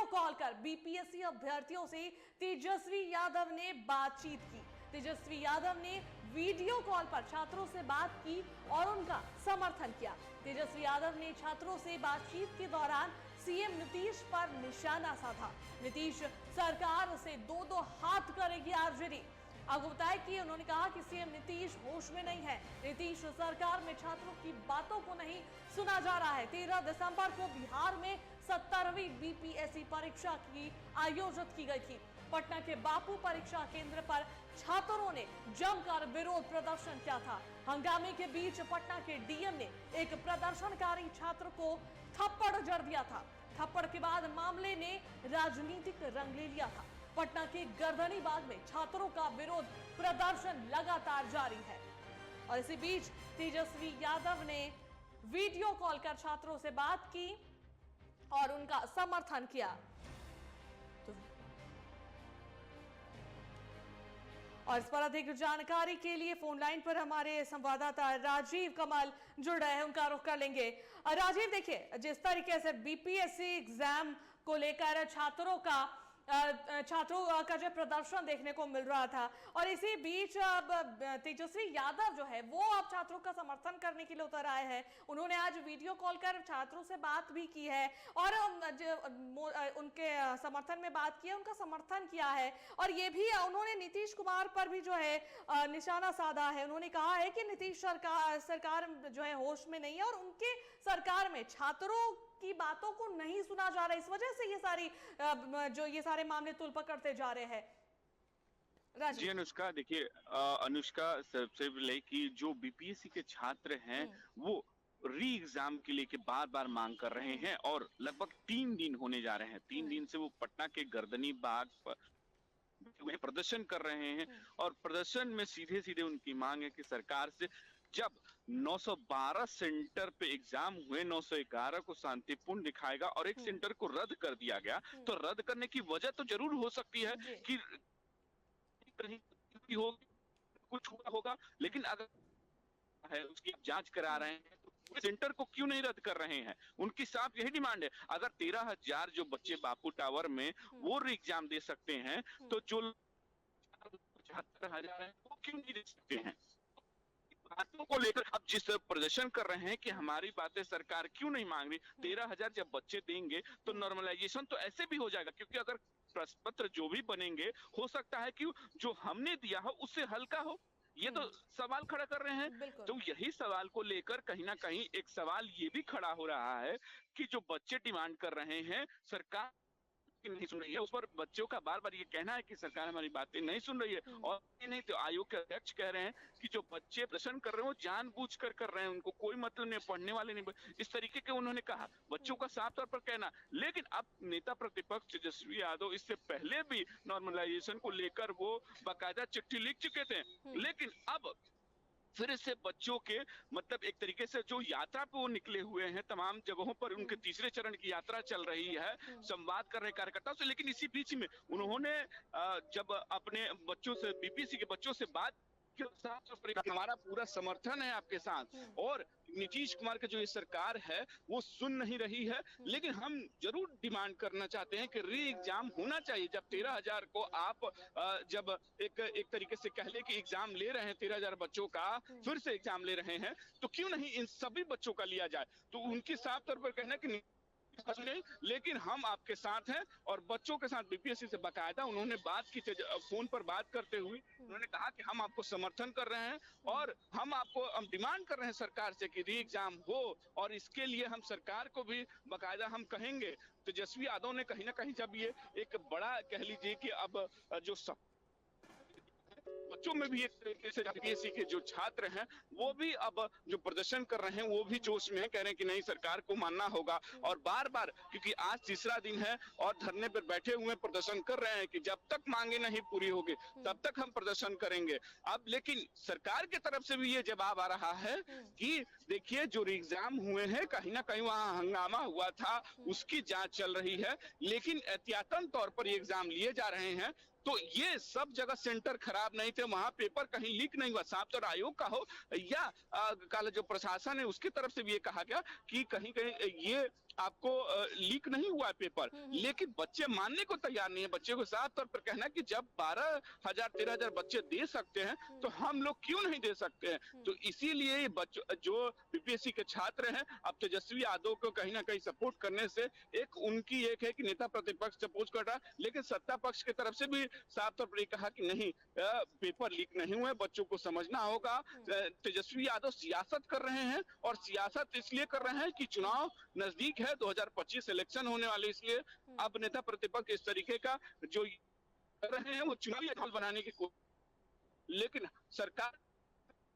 Call कर BPSC अभ्यर्थियों से तेजस्वी यादव ने बातचीत की। तेजस्वी यादव ने वीडियो कॉल पर छात्रों से बात की और उनका समर्थन किया। तेजस्वी यादव ने छात्रों से बातचीत के दौरान सीएम नीतीश पर निशाना साधा। नीतीश सरकार से दो हाथ करेगी आरजेडी। आपको बताया कि उन्होंने कहा कि सीएम नीतीश होश में नहीं है। नीतीश सरकार में छात्रों की बातों को नहीं सुना जा रहा है। 13 दिसंबर को बिहार में 17वीं बीपीएससी परीक्षा की आयोजित की गई थी। पटना के बापू परीक्षा केंद्र पर छात्रों ने जमकर विरोध प्रदर्शन किया था। हंगामे के बीच पटना के डीएम ने एक प्रदर्शनकारी छात्र को थप्पड़ जड़ दिया था। थप्पड़ के बाद मामले ने राजनीतिक रंग ले लिया था। पटना के गर्दनी बाग में छात्रों का विरोध प्रदर्शन लगातार जारी है और इसी बीच तेजस्वी यादव ने वीडियो कॉल कर छात्रों से बात की और उनका समर्थन किया। और इस पर अधिक जानकारी के लिए फोन लाइन पर हमारे संवाददाता राजीव कमल जुड़ रहे हैं, उनका रुख कर लेंगे। राजीव, देखिए, जिस तरीके से बीपीएससी एग्जाम को लेकर छात्रों का जो प्रदर्शन देखने को मिल रहा था और इसी बीच अब तेजस्वी यादव जो है वो अब छात्रों का समर्थन करने के लिए उतर आए हैं। उन्होंने आज वीडियो कॉल कर छात्रों से बात भी की है और उनके समर्थन में बात की है, उनका समर्थन किया है और ये भी उन्होंने नीतीश कुमार पर भी जो है निशाना साधा है। उन्होंने कहा है कि नीतीश सरकार जो है होश में नहीं है और उनके सरकार में छात्रों की बातों को नहीं सुना जा रहा है। इस वजह से ये सारे मामले तुल पकड़ते जा रहे हैं। जी अनुष्का, देखिए अनुष्का, सबसे पहले कि जो बीपीएससी के छात्र हैं वो री एग्जाम के लिए के बार बार मांग कर रहे हैं और लगभग 3 दिन होने जा रहे हैं। 3 दिन से वो पटना के गर्दनी बाग पर प्रदर्शन कर रहे हैं और प्रदर्शन में सीधे सीधे उनकी मांग है कि सरकार से जब 912 सेंटर पे एग्जाम हुए, 911 को शांतिपूर्ण दिखाएगा और एक सेंटर को रद्द कर दिया गया, तो रद्द करने की वजह तो जरूर हो सकती है कि कहीं कुछ हुआ होगा, लेकिन अगर है उसकी जांच करा रहे हैं तो सेंटर को क्यों नहीं रद्द कर रहे हैं? उनकी साफ यही डिमांड है। अगर 13,000 जो बच्चे बापू टावर में वो एग्जाम दे सकते हैं तो जो 75,000 है वो क्यों नहीं दे सकते हैं? बातों को लेकर अब जिस प्रदर्शन कर रहे हैं कि हमारी बातें सरकार क्यों नहीं मांग रही, 13,000 जब बच्चे देंगे तो नॉर्मलाइजेशन तो ऐसे भी हो जाएगा, क्योंकि अगर प्रश्न पत्र जो भी बनेंगे हो सकता है कि जो हमने दिया हो उससे हल्का हो। ये तो सवाल खड़ा कर रहे हैं। तो यही सवाल को लेकर कहीं ना कहीं एक सवाल ये भी खड़ा हो रहा है कि जो बच्चे डिमांड कर रहे हैं सरकार नहीं सुन रही है। उस पर बच्चों का बार बार ये कहना है कि सरकार हमारी बातें नहीं सुन रही है और ये नहीं तो आयोग के अध्यक्ष कह रहे हैं कि जो बच्चे प्रदर्शन कर रहे हैं वो जानबूझकर कर रहे हैं, उनको कोई मतलब नहीं, पढ़ने वाले नहीं, इस तरीके के उन्होंने कहा, बच्चों का साफ तौर पर कहना। लेकिन अब नेता प्रतिपक्ष तेजस्वी यादव इससे पहले भी नॉर्मलाइजेशन को लेकर वो बाकायदा चिट्ठी लिख चुके थे, लेकिन अब फिर से बच्चों के मतलब एक तरीके से जो यात्रा पे वो निकले हुए हैं, तमाम जगहों पर उनके तीसरे चरण की यात्रा चल रही है, संवाद कर रहे कार्यकर्ताओं से। लेकिन इसी बीच में उन्होंने जब अपने बच्चों से, बीपीएससी के बच्चों से बात, हमारा पूरा समर्थन है आपके साथ और नीतीश कुमार की जो ये सरकार है वो सुन नहीं रही है, लेकिन हम जरूर डिमांड करना चाहते हैं कि री एग्जाम होना चाहिए। जब 13,000 को आप जब एक तरीके से कह ले कि एग्जाम ले रहे हैं, 13,000 बच्चों का फिर से एग्जाम ले रहे हैं, तो क्यों नहीं इन सभी बच्चों का लिया जाए? तो उनकी साफ तौर पर कहना कि नहीं, लेकिन हम आपके साथ हैं और बच्चों के साथ बीपीएससी से बाकायदा उन्होंने बात की, फोन पर बात करते हुए उन्होंने कहा कि हम आपको समर्थन कर रहे हैं और हम डिमांड कर रहे हैं सरकार से कि री एग्जाम हो और इसके लिए हम सरकार को भी बाकायदा हम कहेंगे। तेजस्वी यादव ने कहीं ना कहीं जब ये एक बड़ा कह लीजिए कि अब जो बच्चों में भी एक तरीके से बीपीएससी के जो छात्र हैं वो भी अब जो प्रदर्शन कर रहे हैं वो भी जोश में है, कह रहे हैं कि नहीं सरकार को मानना होगा और बार बार, क्योंकि आज तीसरा दिन है और धरने पर बैठे हुए प्रदर्शन कर रहे हैं कि जब तक मांगे नहीं पूरी होगी तब तक हम प्रदर्शन करेंगे। अब लेकिन सरकार की तरफ से भी ये जवाब आ रहा है कि देखिए जो एग्जाम हुए हैं कहीं ना कहीं वहां हंगामा हुआ था, उसकी जांच चल रही है, लेकिन एहतियातन तौर पर ये एग्जाम लिए जा रहे हैं। तो ये सब जगह सेंटर खराब नहीं थे, वहां पेपर कहीं लीक नहीं हुआ, साफ तौर आयोग का हो या कल जो प्रशासन है उसकी तरफ से भी ये कहा गया कि कहीं कहीं ये आपको लीक नहीं हुआ है पेपर, लेकिन बच्चे मानने को तैयार नहीं है। बच्चे को साफ तौर पर कहना कि जब 12,000 13,000 बच्चे दे सकते हैं तो हम लोग क्यों नहीं दे सकते हैं। तो इसीलिए बच्चों जो बीपीएससी के छात्र हैं, अब तेजस्वी यादव को कहीं ना कहीं सपोर्ट करने से उनकी एक है कि नेता प्रतिपक्ष सपोर्ट कर रहा, लेकिन सत्ता पक्ष की तरफ से भी साफ तौर पर कहा कि नहीं, पेपर लीक नहीं हुए, बच्चों को समझना होगा। तेजस्वी यादव सियासत कर रहे हैं, और सियासत इसलिए कर रहे हैं कि चुनाव नजदीक है, 2025 इलेक्शन होने वाले, इसलिए अब नेता प्रतिपक्ष इस तरीके का जो कर रहे हैं वो चुनावी माहौल बनाने की कोशिश, लेकिन सरकार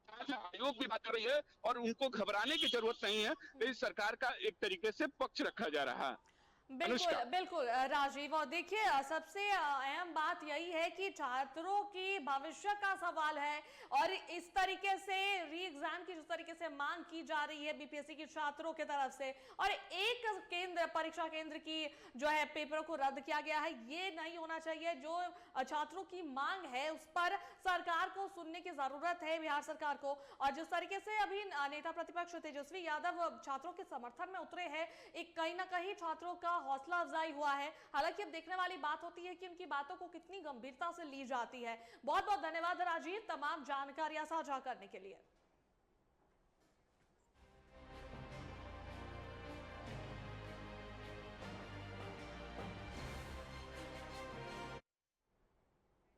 आयोग भी बात कर रही है और उनको घबराने की जरूरत नहीं है। इस सरकार का एक तरीके से पक्ष रखा जा रहा है। बिल्कुल बिल्कुल राजीव, और देखिए सबसे अहम बात यही है कि छात्रों की भविष्य का सवाल है, और इस तरीके से री एग्जाम की जिस तरीके से मांग की जा रही है बीपीएससी के छात्रों की तरफ से, और एक केंद्र परीक्षा केंद्र की जो है पेपरों को रद्द किया गया है, ये नहीं होना चाहिए। जो छात्रों की मांग है उस पर सरकार को सुनने की जरूरत है, बिहार सरकार को। और जिस तरीके से अभी नेता प्रतिपक्ष तेजस्वी यादव छात्रों के समर्थन में उतरे हैं, एक कहीं ना कहीं छात्रों का हौसला अफजाई हुआ है। हालांकि अब देखने वाली बात होती है कि उनकी बातों को कितनी गंभीरता से ली जाती है। बहुत बहुत धन्यवाद राजीव तमाम जानकारियां साझा करने के लिए।